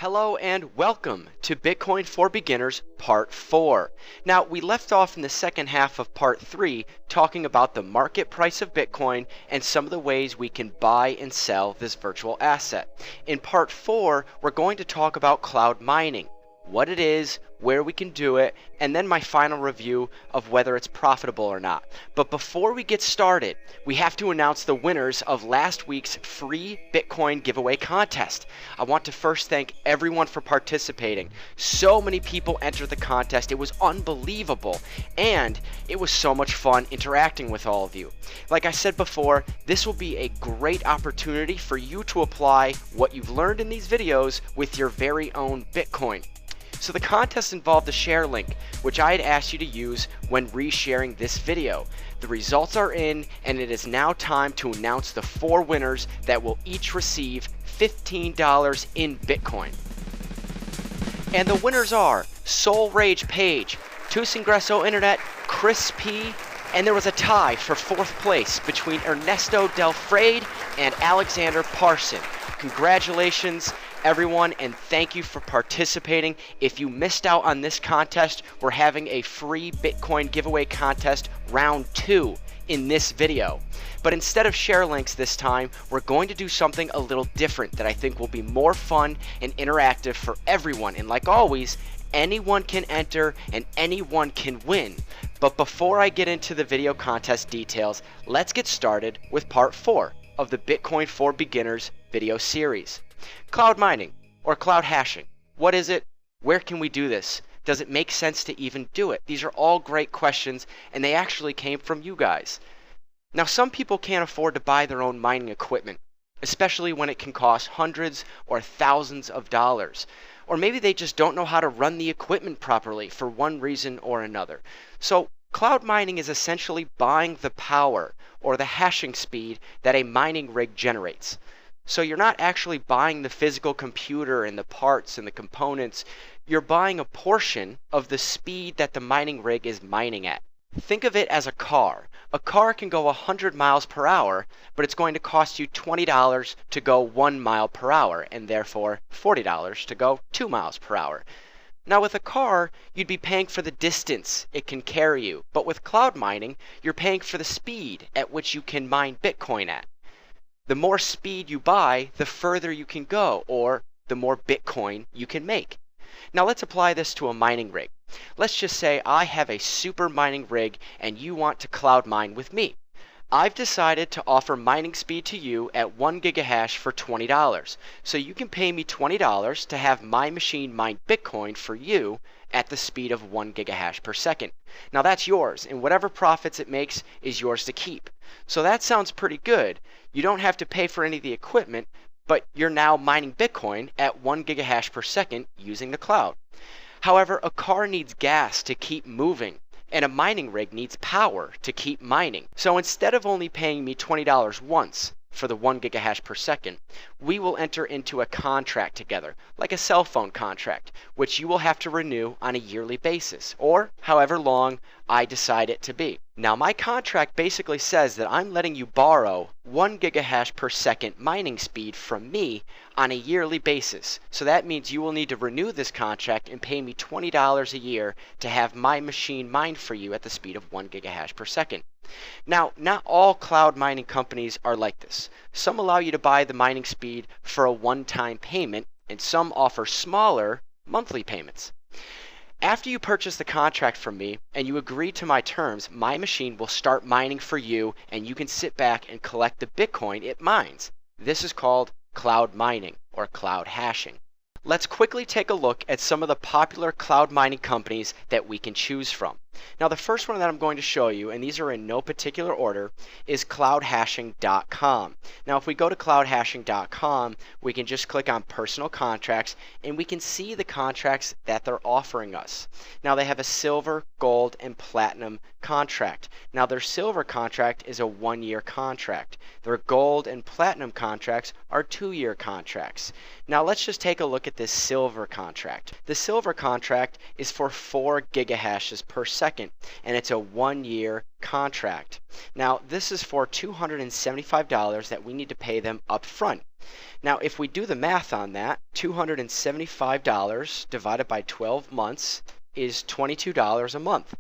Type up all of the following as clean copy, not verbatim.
Hello and welcome to Bitcoin for Beginners Part 4. Now, we left off in the second half of Part 3 talking about the market price of Bitcoin and some of the ways we can buy and sell this virtual asset. In Part 4, we're going to talk about cloud mining, what it is, where we can do it, and then my final review of whether it's profitable or not. But before we get started, we have to announce the winners of last week's free Bitcoin giveaway contest. I want to first thank everyone for participating. So many people entered the contest. It was unbelievable, and it was so much fun interacting with all of you. Like I said before, this will be a great opportunity for you to apply what you've learned in these videos with your very own Bitcoin. So the contest involved a share link, which I had asked you to use when resharing this video. The results are in, and it is now time to announce the 4 winners that will each receive $15 in Bitcoin. And the winners are Soul Rage Page, Tus Ingreso Internet, Chris P, and there was a tie for 4th place between Ernesto Del Frade and Alexander Parson. Congratulations, everyone, and thank you for participating. If you missed out on this contest, we're having a free Bitcoin giveaway contest round 2 in this video. But instead of share links this time, we're going to do something a little different that I think will be more fun and interactive for everyone. And like always, anyone can enter and anyone can win. But before I get into the video contest details, let's get started with part 4 of the Bitcoin for Beginners video series. Cloud mining, or cloud hashing. What is it? Where can we do this? Does it make sense to even do it? These are all great questions, and they actually came from you guys. Now, some people can't afford to buy their own mining equipment, especially when it can cost hundreds or thousands of dollars. Or maybe they just don't know how to run the equipment properly for one reason or another. So, cloud mining is essentially buying the power or the hashing speed that a mining rig generates. So you're not actually buying the physical computer and the parts and the components. You're buying a portion of the speed that the mining rig is mining at. Think of it as a car. A car can go 100 miles per hour, but it's going to cost you $20 to go 1 mile per hour, and therefore $40 to go 2 miles per hour. Now with a car, you'd be paying for the distance it can carry you, but with cloud mining, you're paying for the speed at which you can mine Bitcoin at. The more speed you buy, the further you can go, or the more Bitcoin you can make. Now let's apply this to a mining rig. Let's just say I have a super mining rig and you want to cloud mine with me. I've decided to offer mining speed to you at 1 gigahash for $20. So you can pay me $20 to have my machine mine Bitcoin for you at the speed of 1 gigahash per second. Now that's yours, and whatever profits it makes is yours to keep. So that sounds pretty good. You don't have to pay for any of the equipment, but you're now mining Bitcoin at 1 gigahash per second using the cloud. However, a car needs gas to keep moving, and a mining rig needs power to keep mining. So instead of only paying me $20 once for the 1 gigahash per second, we will enter into a contract together, like a cell phone contract, which you will have to renew on a yearly basis, or however long I decide it to be. Now my contract basically says that I'm letting you borrow 1 gigahash per second mining speed from me on a yearly basis. So that means you will need to renew this contract and pay me $20 a year to have my machine mined for you at the speed of 1 gigahash per second. Now, not all cloud mining companies are like this. Some allow you to buy the mining speed for a one-time payment, and some offer smaller monthly payments. After you purchase the contract from me and you agree to my terms, my machine will start mining for you, and you can sit back and collect the Bitcoin it mines. This is called cloud mining or cloud hashing. Let's quickly take a look at some of the popular cloud mining companies that we can choose from. Now the first one that I'm going to show you, and these are in no particular order, is cloudhashing.com. Now if we go to cloudhashing.com, we can just click on personal contracts and we can see the contracts that they're offering us. Now they have a silver, gold, and platinum contract. Now their silver contract is a 1-year contract. Their gold and platinum contracts are 2-year contracts. Now let's just take a look at this silver contract. The silver contract is for 4 gigahashes per second. second, and it's a 1-year contract. Now, this is for $275 that we need to pay them up front. Now, if we do the math on that, $275 divided by 12 months is $22 a month.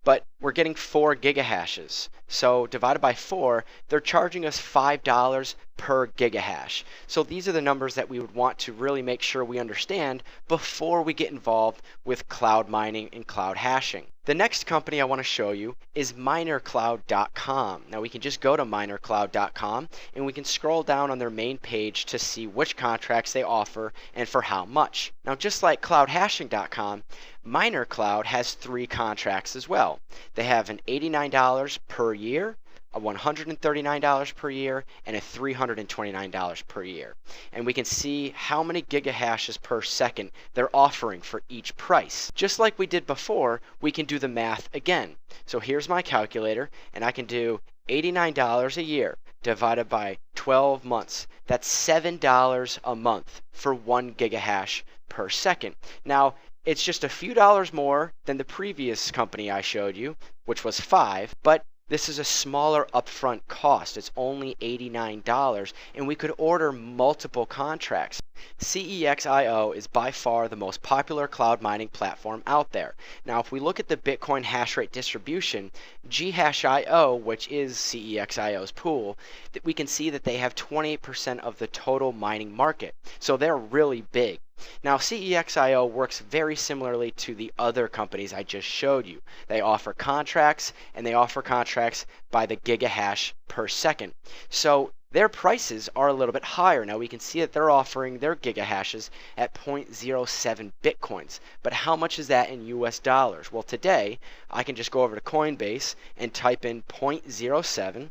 But we're getting 4 gigahashes. So divided by 4, they're charging us $5 per gigahash. So these are the numbers that we would want to really make sure we understand before we get involved with cloud mining and cloud hashing. The next company I want to show you is minercloud.com. Now we can just go to minercloud.com and we can scroll down on their main page to see which contracts they offer and for how much. Now just like cloudhashing.com, MinerCloud has 3 contracts as well. They have an $89 per year, a $139 per year, and a $329 per year. And we can see how many gigahashes per second they're offering for each price. Just like we did before, we can do the math again. So here's my calculator, and I can do $89 a year divided by 12 months. That's $7 a month for 1 gigahash per second. Now, it's just a few dollars more than the previous company I showed you, which was 5, but this is a smaller upfront cost. It's only $89, and we could order multiple contracts. CEXIO is by far the most popular cloud mining platform out there. Now, if we look at the Bitcoin hash rate distribution, GHashIO, which is CEXIO's pool, that we can see that they have 28% of the total mining market. So they're really big. Now, CEXIO works very similarly to the other companies I just showed you. They offer contracts, and they offer contracts by the gigahash per second. So their prices are a little bit higher. Now we can see that they're offering their gigahashes at 0.07 bitcoins. But how much is that in US dollars? Well, today I can just go over to Coinbase and type in 0.07,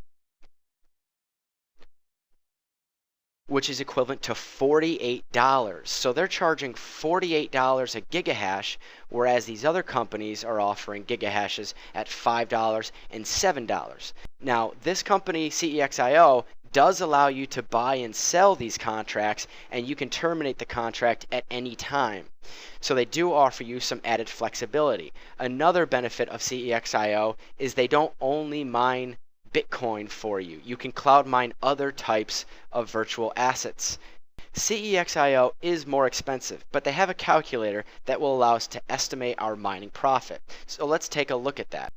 which is equivalent to $48. So they're charging $48 a gigahash, whereas these other companies are offering gigahashes at $5 and $7. Now, this company, CEXIO, does allow you to buy and sell these contracts, and you can terminate the contract at any time. So they do offer you some added flexibility. Another benefit of CEXIO is they don't only mine Bitcoin for you. You can cloud mine other types of virtual assets. CEXIO is more expensive, but they have a calculator that will allow us to estimate our mining profit. So let's take a look at that.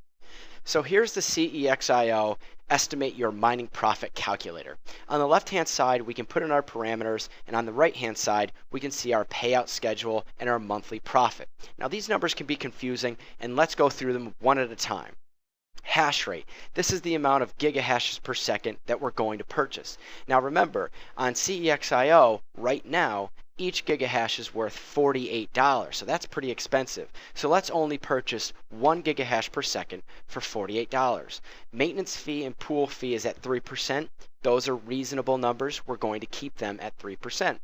So here's the CEXIO estimate your mining profit calculator. On the left hand side we can put in our parameters, and on the right hand side we can see our payout schedule and our monthly profit. Now these numbers can be confusing, and let's go through them one at a time. Hash rate. This is the amount of gigahashes per second that we're going to purchase. Now remember, on CEXIO right now, each gigahash is worth $48, so that's pretty expensive. So let's only purchase 1 gigahash per second for $48. Maintenance fee and pool fee is at 3%. Those are reasonable numbers. We're going to keep them at 3%.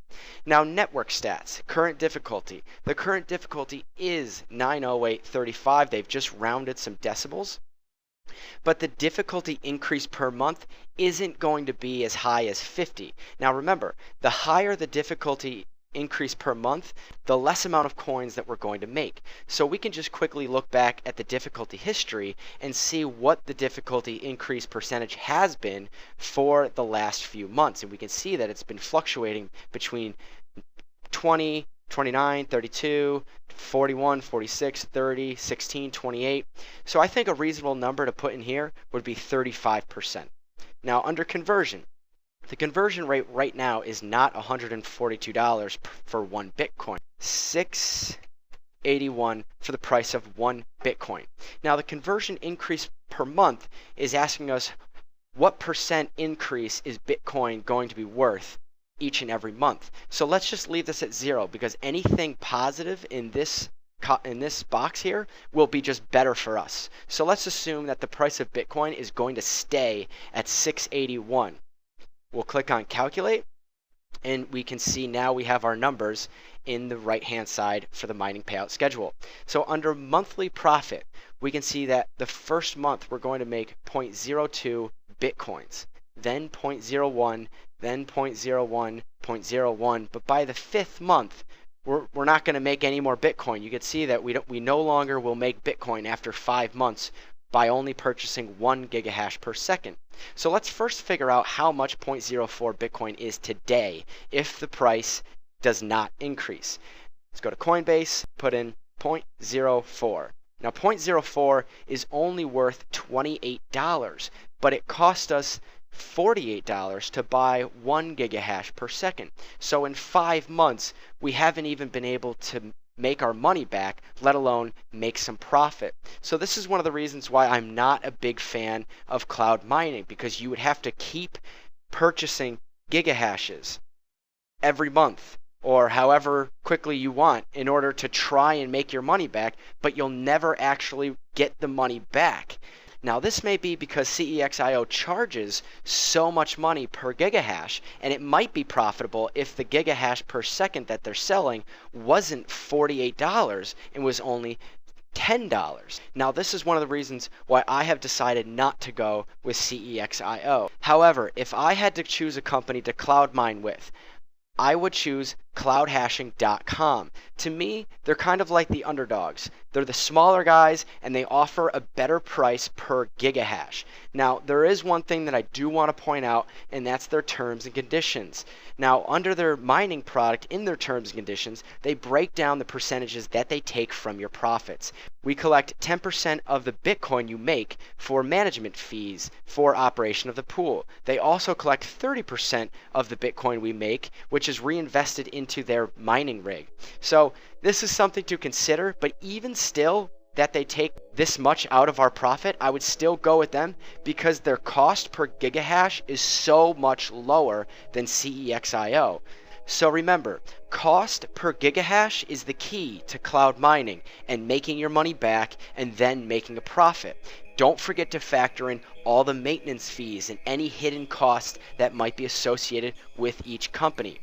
Now, network stats, current difficulty. The current difficulty is 908.35. They've just rounded some decibels. But the difficulty increase per month isn't going to be as high as 50. Now remember, the higher the difficulty increase per month, the less amount of coins that we're going to make. So we can just quickly look back at the difficulty history and see what the difficulty increase percentage has been for the last few months. And we can see that it's been fluctuating between 20, 29, 32, 41, 46, 30, 16, 28. So I think a reasonable number to put in here would be 35%. Now under conversion, the conversion rate right now is not $142 for 1 Bitcoin. $6.81 for the price of 1 Bitcoin. Now the conversion increase per month is asking us what percent increase is Bitcoin going to be worth each and every month. So let's just leave this at 0, because anything positive in this box here will be just better for us. So let's assume that the price of Bitcoin is going to stay at $6.81. We'll click on calculate, and we can see now we have our numbers in the right hand side for the mining payout schedule. So under monthly profit, we can see that the first month we're going to make 0.02 Bitcoins, then 0.01, then 0.01, 0.01, but by the 5th month we're not going to make any more Bitcoin. You can see that we no longer will make Bitcoin after 5 months by only purchasing 1 gigahash per second. So let's first figure out how much 0.04 Bitcoin is today if the price does not increase. Let's go to Coinbase, put in 0.04. Now 0.04 is only worth $28, but it cost us $48 to buy 1 gigahash per second. So in 5 months, we haven't even been able to make our money back, let alone make some profit. So this is one of the reasons why I'm not a big fan of cloud mining, because you would have to keep purchasing gigahashes every month or however quickly you want in order to try and make your money back, but you'll never actually get the money back. Now this may be because CEXIO charges so much money per gigahash, and it might be profitable if the gigahash per second that they're selling wasn't $48 and was only $10. Now this is one of the reasons why I have decided not to go with CEXIO. However, if I had to choose a company to cloud mine with, I would choose cloudhashing.com. To me, they're kind of like the underdogs. They're the smaller guys, and they offer a better price per gigahash. Now, there is one thing that I do want to point out, and that's their terms and conditions. Now, under their mining product, in their terms and conditions, they break down the percentages that they take from your profits. We collect 10% of the Bitcoin you make for management fees for operation of the pool. They also collect 30% of the Bitcoin we make, which is reinvested into their mining rig. So this is something to consider, but even still, that they take this much out of our profit, I would still go with them because their cost per gigahash is so much lower than CEXIO. So remember, cost per gigahash is the key to cloud mining and making your money back and then making a profit. Don't forget to factor in all the maintenance fees and any hidden costs that might be associated with each company.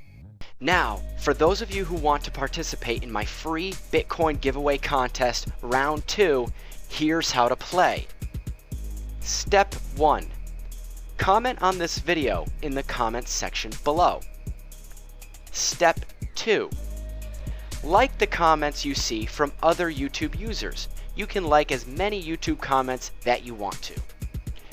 Now, for those of you who want to participate in my free Bitcoin giveaway contest round 2, here's how to play. Step 1. Comment on this video in the comments section below. Step 2. Like the comments you see from other YouTube users. You can like as many YouTube comments that you want to.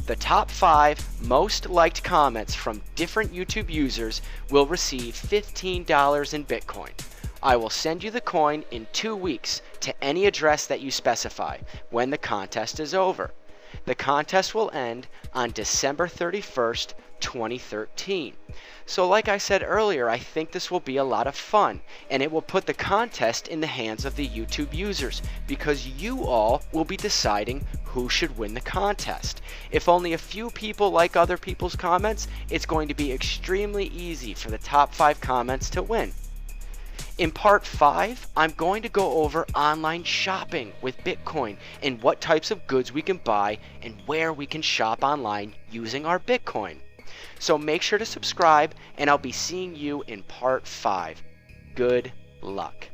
The top 5 most liked comments from different YouTube users will receive $15 in Bitcoin. I will send you the coin in 2 weeks to any address that you specify when the contest is over. The contest will end on December 31st, 2013. So like I said earlier, I think this will be a lot of fun, and it will put the contest in the hands of the YouTube users because you all will be deciding who should win the contest. If only a few people like other people's comments, it's going to be extremely easy for the top 5 comments to win. In part 5, I'm going to go over online shopping with Bitcoin and what types of goods we can buy and where we can shop online using our Bitcoin. So make sure to subscribe, and I'll be seeing you in part 5. Good luck.